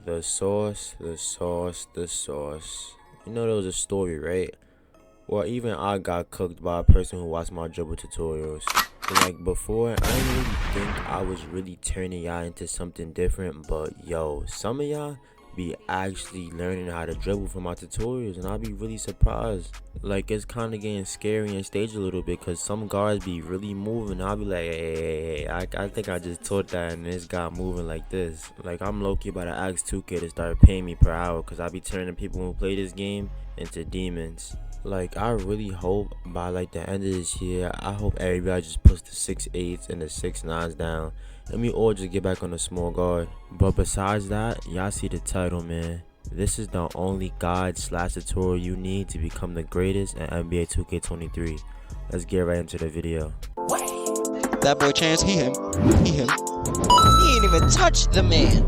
The sauce, the sauce, the sauce. You know there was a story, right? Well, even I got cooked by a person who watched my dribble tutorials. Like before, I didn't really think I was really turning y'all into something different, but yo, some of y'all be actually learning how to dribble from my tutorials, and I'll be really surprised. Like, it's kind of getting scary and stage a little bit, because some guards be really moving. I'll be like, hey, I think I just taught that, and this guy moving like this. Like, I'm low-key about to ask 2K to start paying me per hour, because I be turning people who play this game into demons. Like, I really hope by like the end of this year, I hope everybody just puts the 6'8s and the 6'9s down, and we all just get back on the small guard. But besides that, y'all see the title, man. This is the only guide / tutorial you need to become the greatest in NBA 2K23. Let's get right into the video. That boy Chance, he him. He ain't even touched the man.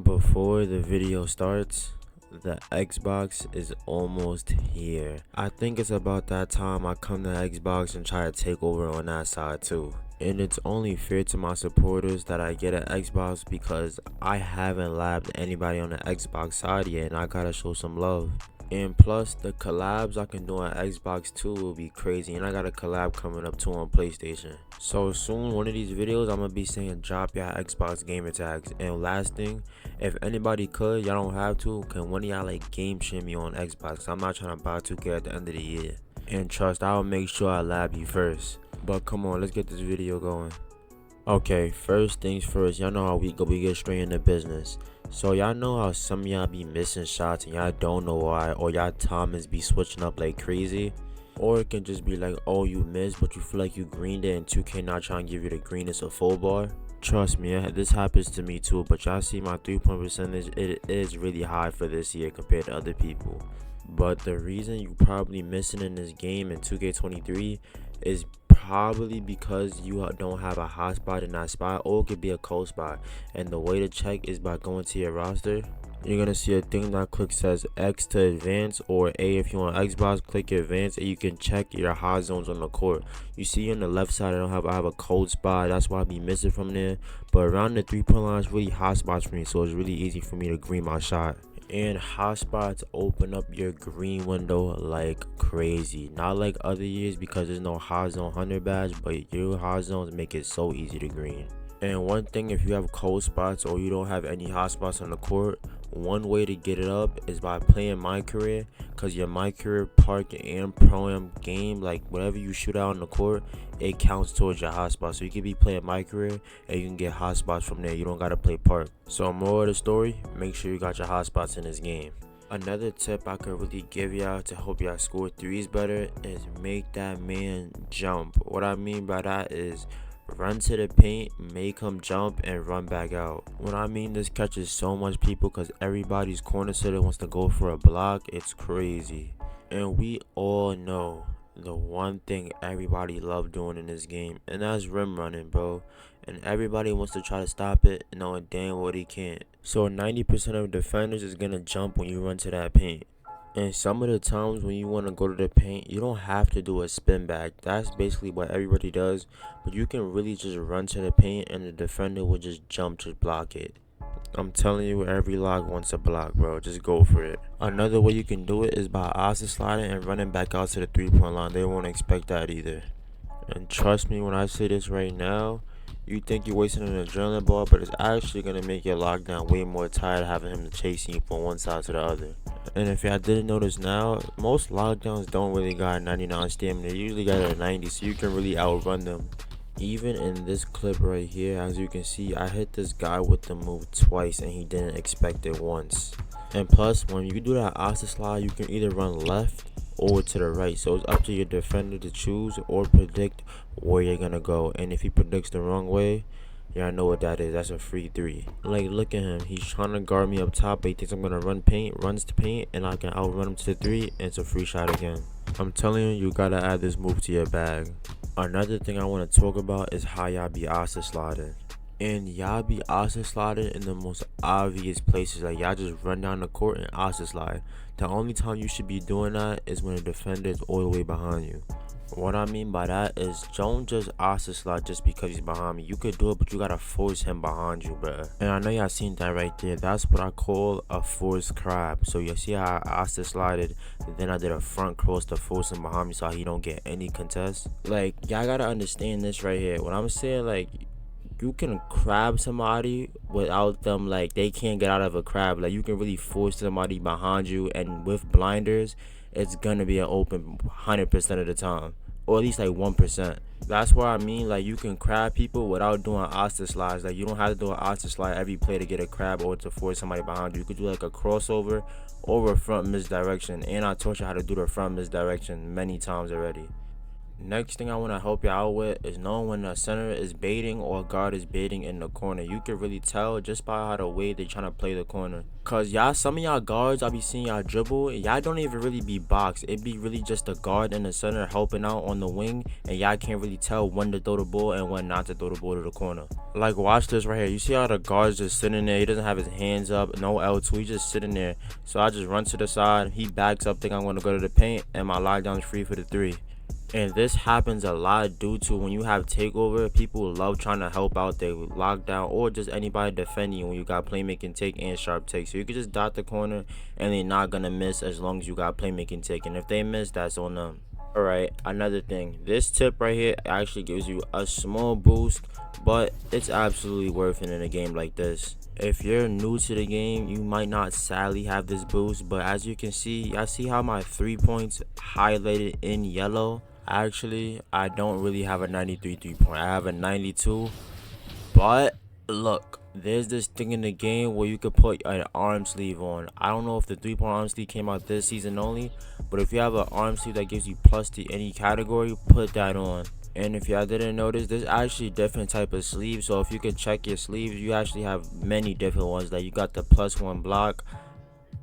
Before the video starts, the Xbox is almost here. I think it's about that time I come to Xbox and try to take over on that side too. And it's only fair to my supporters that I get an Xbox, because I haven't labbed anybody on the Xbox side yet, and I gotta show some love. And plus, the collabs I can do on Xbox too will be crazy, and I got a collab coming up too on PlayStation. So soon, one of these videos, I'm gonna be saying drop your Xbox gamer tags. And last thing, if anybody could, y'all don't have to, can one of y'all like game stream me on Xbox? I'm not trying to buy 2K at the end of the year. And trust, I'll make sure I lab you first. But come on, let's get this video going. Okay, first things first, y'all know how we get straight into business. So y'all know how some of y'all be missing shots and y'all don't know why, or y'all timings be switching up like crazy? Or it can just be like, oh, you missed but you feel like you greened it and 2K not trying to give you the greenest of full bar. Trust me, this happens to me too, but y'all see my 3-point percentage, it is really high for this year compared to other people. But the reason you probably missing in this game in 2K23 is probably because you don't have a hot spot in that spot, or it could be a cold spot. And the way to check is by going to your roster. You're gonna see a thing that says X to advance, or A if you want Xbox, click your advance, and you can check your hot zones on the court. You see on the left side I have a cold spot, that's why I be missing from there. But around the 3-point line is really hot spots for me, so it's really easy for me to green my shot. And hot spots open up your green window like crazy. Not like other years, because there's no hot zone 100 badge, but your hot zones make it so easy to green. And one thing, if you have cold spots or you don't have any hot spots on the court, one way to get it up is by playing My Career, because your My Career, Park, and Pro-Am game, like whatever you shoot out on the court, it counts towards your hot spot. So you can be playing My Career and you can get hot spots from there. You don't gotta play Park. So moral of the story, make sure you got your hot spots in this game. Another tip I could really give y'all to help y'all score threes better is make that man jump. What I mean by that is run to the paint, make him jump, and run back out. When I mean this catches so much people, because everybody's corner sitter wants to go for a block, it's crazy. And we all know the one thing everybody love doing in this game, and that's rim running, bro. And everybody wants to try to stop it, knowing damn well they can't. So 90% of defenders is gonna jump when you run to that paint. And some of the times when you want to go to the paint, you don't have to do a spin back. That's basically what everybody does. But you can really just run to the paint and the defender will just jump to block it. I'm telling you, every log wants a block, bro. Just go for it. Another way you can do it is by also sliding and running back out to the 3-point line. They won't expect that either. And trust me when I say this right now, you think you're wasting an adrenaline ball, but it's actually going to make your lockdown way more tired having him chasing you from one side to the other. And if y'all didn't notice now, most lockdowns don't really got 99 stamina. They usually got a 90, so you can really outrun them. Even in this clip right here, as you can see, I hit this guy with the move twice and he didn't expect it once. And plus, when you do that Asta slide, you can either run left or to the right, so it's up to your defender to choose or predict where you're gonna go. And if he predicts the wrong way, y'all know what that is. That's a free 3. Like, look at him, he's trying to guard me up top, but he thinks I'm gonna run paint, runs to paint, and I can outrun him to the 3, and it's a free shot again. I'm telling you, you gotta add this move to your bag. Another thing I want to talk about is how y'all be Asta sliding. And y'all be Asta sliding in the most obvious places. Like, y'all just run down the court and Asta slide. The only time you should be doing that is when a defender is all the way behind you. What I mean by that is don't just ask the slide just because he's behind me. You could do it, but you gotta force him behind you, bruh. And I know y'all seen that right there. That's what I call a forced crab. So you see how I asked the slided, then I did a front cross to force him behind me so he don't get any contest. Like, y'all gotta understand this right here. When I'm saying, like, you can crab somebody without them, like, they can't get out of a crab. Like, you can really force somebody behind you, and with blinders it's gonna be an open 100% of the time, or at least like 1%. That's what I mean. Like, you can crab people without doing oyster slides. Like, you don't have to do an oyster slide every play to get a crab or to force somebody behind you. You could do like a crossover or a front misdirection, and I taught you how to do the front misdirection many times already. Next thing I want to help you out with is knowing when a center is baiting or a guard is baiting in the corner. You can really tell just by how the way they trying to play the corner. Cause y'all, some of y'all guards, I be seeing y'all dribble, y'all don't even really be boxed. It be really just a guard and the center helping out on the wing, and y'all can't really tell when to throw the ball and when not to throw the ball to the corner. Like, watch this right here. You see how the guard's just sitting there. He doesn't have his hands up, no L2. He's just sitting there. So I just run to the side. He backs up, think I'm going to go to the paint, and my lockdown's free for the 3. And this happens a lot due to when you have takeover, people love trying to help out their lockdown or just anybody defending you when you got playmaking take and sharp take. So you can just dot the corner and they're not gonna miss as long as you got playmaking take. And if they miss, that's on them. Alright, another thing. This tip right here actually gives you a small boost, but it's absolutely worth it in a game like this. If you're new to the game, you might not sadly have this boost, but as you can see, I see how my 3 points highlighted in yellow. Actually, I don't really have a 93 3-point. I have a 92. But look, there's this thing in the game where you could put an arm sleeve on. I don't know if the 3-point arm sleeve came out this season only, but if you have an arm sleeve that gives you plus to any category, put that on. And if y'all didn't notice, there's actually different type of sleeves. So if you could check your sleeves, you actually have many different ones. Like, you got the +1 block,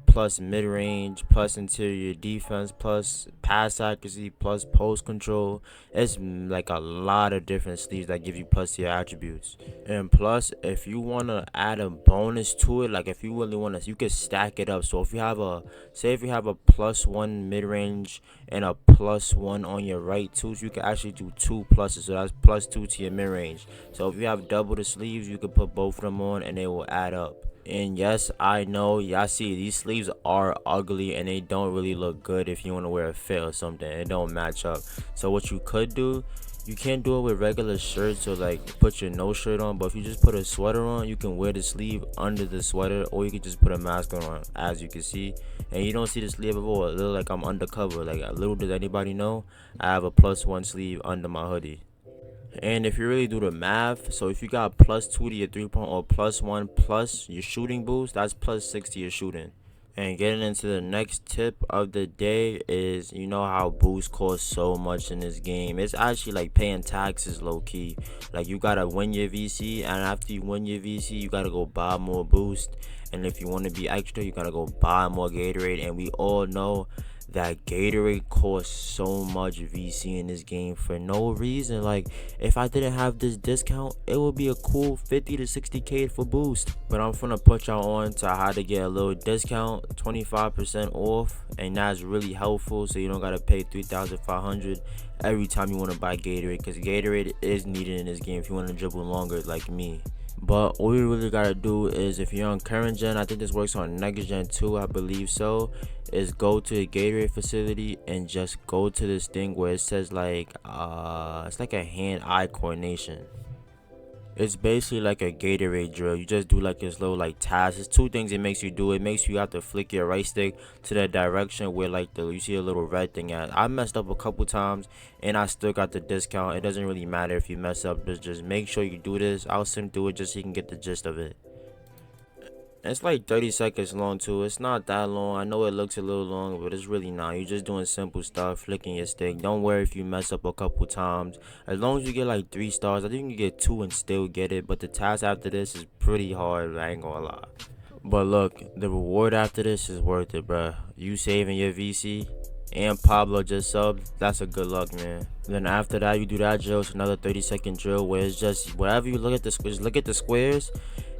plus mid-range, plus interior defense, plus pass accuracy, plus post control. It's like a lot of different sleeves that give you plus to your attributes. And plus, if you want to add a bonus to it, like if you really want to, you can stack it up. So if you have a, say if you have a +1 mid-range and a +1 on your right too, so you can actually do 2 pluses. So that's +2 to your mid-range. So if you have double the sleeves, you can put both of them on and they will add up. And yes, I know, y'all see these sleeves are ugly and they don't really look good if you want to wear a fit or something. It don't match up. So what you could do, you can't do it with regular shirts or like put your no shirt on, but if you just put a sweater on, you can wear the sleeve under the sweater, or you can just put a mask on, as you can see. And you don't see the sleeve at all. It looks like I'm undercover. Like, little does anybody know, I have a +1 sleeve under my hoodie. And if you really do the math, so if you got +2 to your 3-point or +1 plus your shooting boost, that's +6 to your shooting. And getting into the next tip of the day is, you know how boost costs so much in this game. It's actually like paying taxes low key. Like, you gotta win your VC, and after you win your VC, you gotta go buy more boost. And if you want to be extra, you gotta go buy more Gatorade. And we all know that Gatorade costs so much VC in this game for no reason. Like, if I didn't have this discount, it would be a cool 50 to 60k for boost. But I'm gonna put y'all on to how to get a little discount, 25% off, and that's really helpful, so you don't gotta pay 3,500 every time you want to buy Gatorade, because Gatorade is needed in this game if you want to dribble longer like me. But all you really gotta do is, if you're on current gen, I think this works on next gen too, I believe so, is go to the Gatorade facility and just go to this thing where it says like it's like a hand-eye coordination. It's basically like a Gatorade drill. You just do like this little like task. It's 2 things it makes you do. It makes you have to flick your right stick to the direction where like you see a little red thing at. I messed up a couple times and I still got the discount. It doesn't really matter if you mess up. Just make sure you do this. I'll sim through it just so you can get the gist of it. It's like 30 seconds long too. It's not that long. I know it looks a little long, but it's really not. You're just doing simple stuff, flicking your stick. Don't worry if you mess up a couple times. As long as you get like 3 stars, I think you can get 2 and still get it. But the task after this is pretty hard, I ain't gonna lie. But look, the reward after this is worth it, bruh. You saving your VC and Pablo just subbed, that's a good luck, man. Then after that, you do that drill. It's another 30-second drill where it's just whatever you look at the squares, look at the squares,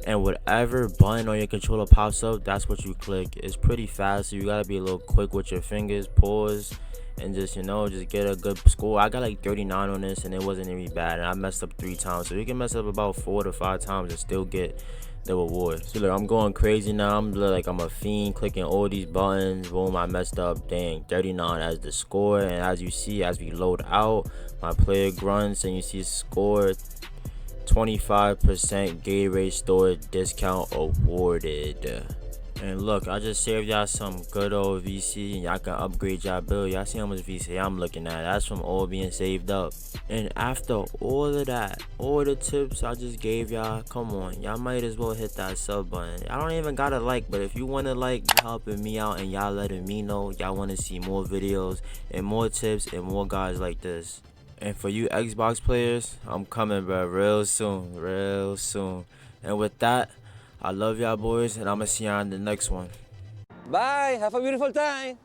and whatever button on your controller pops up, that's what you click. It's pretty fast, so you gotta be a little quick with your fingers. Pause, and just, you know, just get a good score. I got like 39 on this, and it wasn't really bad, and I messed up 3 times. So you can mess up about 4 to 5 times and still get the reward. So look, I'm going crazy now. I'm a fiend, clicking all these buttons. Boom, I messed up. Dang, 39 as the score. And as you see, as we load out, my player grunts, and you see score 25% Gatorade store discount awarded. And look, I just saved y'all some good old VC, and y'all can upgrade y'all bill. Y'all see how much VC I'm looking at? That's from all being saved up. And after all of that, all the tips I just gave y'all, come on, y'all might as well hit that sub button. I don't even gotta like, but if you wanna like, you helping me out, and y'all letting me know y'all wanna see more videos and more tips and more guys like this. And for you Xbox players, I'm coming, bro, real soon, real soon. And with that, I love y'all boys, and I'm gonna see y'all in the next one. Bye. Have a beautiful time.